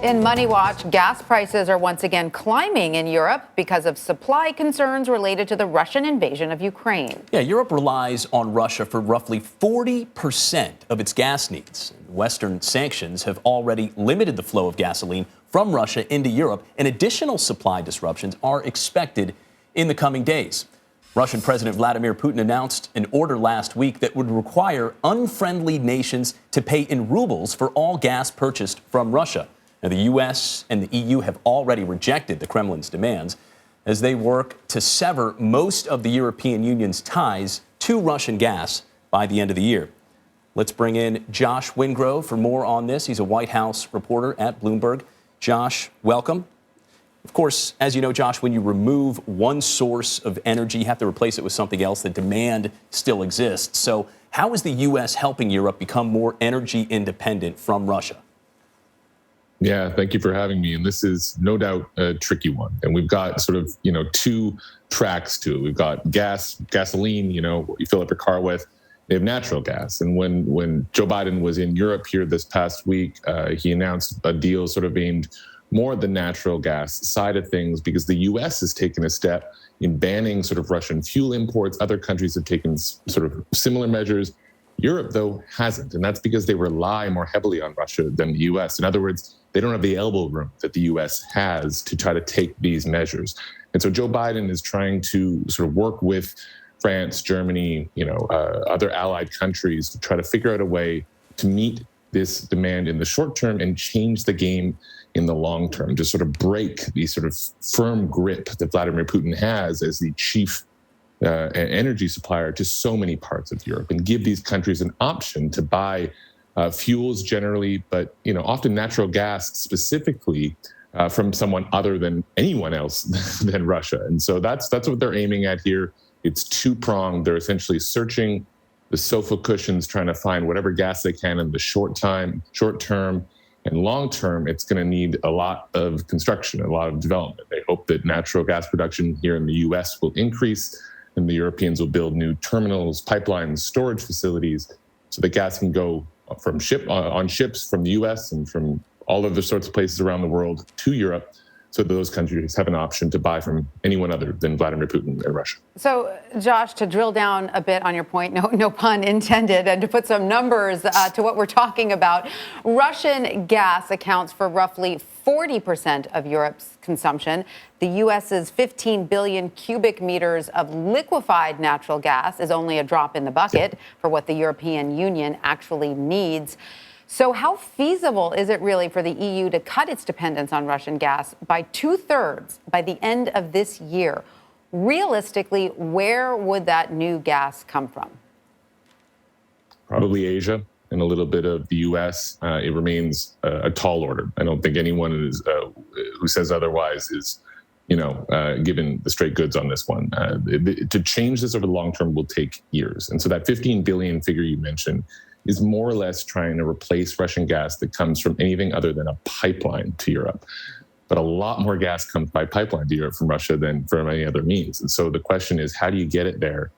In Money Watch, gas prices are once again climbing in Europe because of supply concerns related to the Russian invasion of Ukraine. Yeah, Europe relies on Russia for roughly 40% of its gas needs. Western sanctions have already limited the flow of gasoline from Russia into Europe, and additional supply disruptions are expected in the coming days. Russian President Vladimir Putin announced an order last week that would require unfriendly nations to pay in rubles for all gas purchased from Russia. Now, the U.S. and the EU have already rejected the Kremlin's demands as they work to sever most of the European Union's ties to Russian gas by the end of the year. Let's bring in Josh Wingrove for more on this. He's a White House reporter at Bloomberg. Josh, welcome. Of course, as you know, Josh, when you remove one source of energy, you have to replace it with something else. The demand still exists. So how is the U.S. helping Europe become more energy independent from Russia? Yeah, thank you for having me. And this is no doubt a tricky one. And we've got sort of, two tracks to it. We've got gasoline, what you fill up your car with. They have natural gas. And when Joe Biden was in Europe here this past week, he announced a deal sort of aimed more at the natural gas side of things, because the U.S. has taken a step in banning sort of Russian fuel imports. Other countries have taken sort of similar measures. Europe, though, hasn't. And that's because they rely more heavily on Russia than the U.S. In other words, they don't have the elbow room that the U.S. has to try to take these measures. And so Joe Biden is trying to sort of work with France, Germany, other allied countries to try to figure out a way to meet this demand in the short term and change the game in the long term, to sort of break the sort of firm grip that Vladimir Putin has as the chief energy supplier to so many parts of Europe, and give these countries an option to buy fuels generally, but often natural gas specifically from someone other than anyone else than Russia. And so that's what they're aiming at here. It's two-pronged. They're essentially searching the sofa cushions, trying to find whatever gas they can in the short term, and long term. It's going to need a lot of construction, a lot of development. They hope that natural gas production here in the U.S. will increase, and the Europeans will build new terminals, pipelines, storage facilities, so that gas can go from on ships from the U.S. and from all other sorts of places around the world to Europe, so that those countries have an option to buy from anyone other than Vladimir Putin and Russia. So, Josh, to drill down a bit on your point, no pun intended, and to put some numbers to what we're talking about, Russian gas accounts for roughly 40% of Europe's consumption. The U.S.'s 15 billion cubic meters of liquefied natural gas is only a drop in the bucket for what the European Union actually needs. So how feasible is it really for the EU to cut its dependence on Russian gas by 2/3 by the end of this year? Realistically, where would that new gas come from? Probably Asia and a little bit of the U.S. It remains a tall order. I don't think anyone who says otherwise is, given the straight goods on this one. To change this over the long term will take years. And so that 15 billion figure you mentioned is more or less trying to replace Russian gas that comes from anything other than a pipeline to Europe. But a lot more gas comes by pipeline to Europe from Russia than from any other means. And so the question is, how do you get it there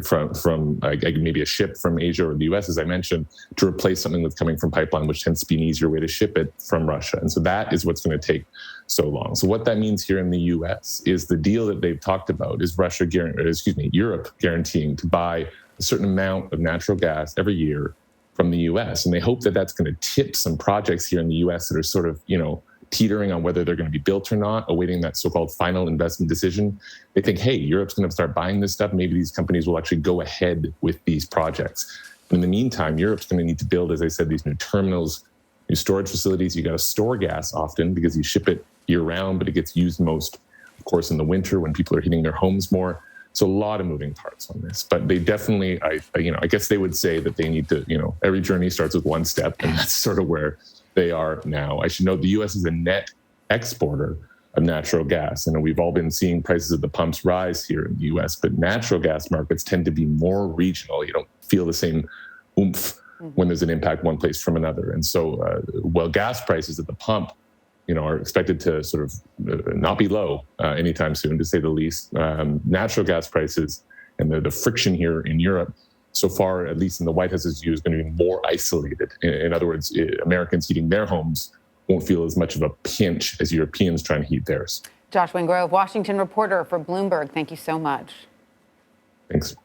from maybe a ship from Asia or the US, as I mentioned, to replace something that's coming from pipeline, which tends to be an easier way to ship it from Russia. And so that is what's going to take so long. So what that means here in the US is the deal that they've talked about is Europe guaranteeing to buy a certain amount of natural gas every year from the US. And they hope that that's going to tip some projects here in the US that are sort of, teetering on whether they're going to be built or not, awaiting that so-called final investment decision. They think, hey, Europe's going to start buying this stuff. Maybe these companies will actually go ahead with these projects. In the meantime, Europe's going to need to build, as I said, these new terminals, new storage facilities. You got to store gas often because you ship it year-round, but it gets used most, of course, in the winter when people are heating their homes more. So a lot of moving parts on this, but they definitely, I guess they would say that they need to, every journey starts with one step, and that's sort of where they are now. I should note the U.S. is a net exporter of natural gas, and we've all been seeing prices at the pumps rise here in the U.S., but natural gas markets tend to be more regional. You don't feel the same oomph when there's an impact one place from another. And so while gas prices at the pump are expected to sort of not be low anytime soon, to say the least, natural gas prices and the friction here in Europe, so far, at least in the White House's view, is going to be more isolated. In other words, Americans heating their homes won't feel as much of a pinch as Europeans trying to heat theirs. Josh Wingrove, Washington reporter for Bloomberg. Thank you so much. Thanks.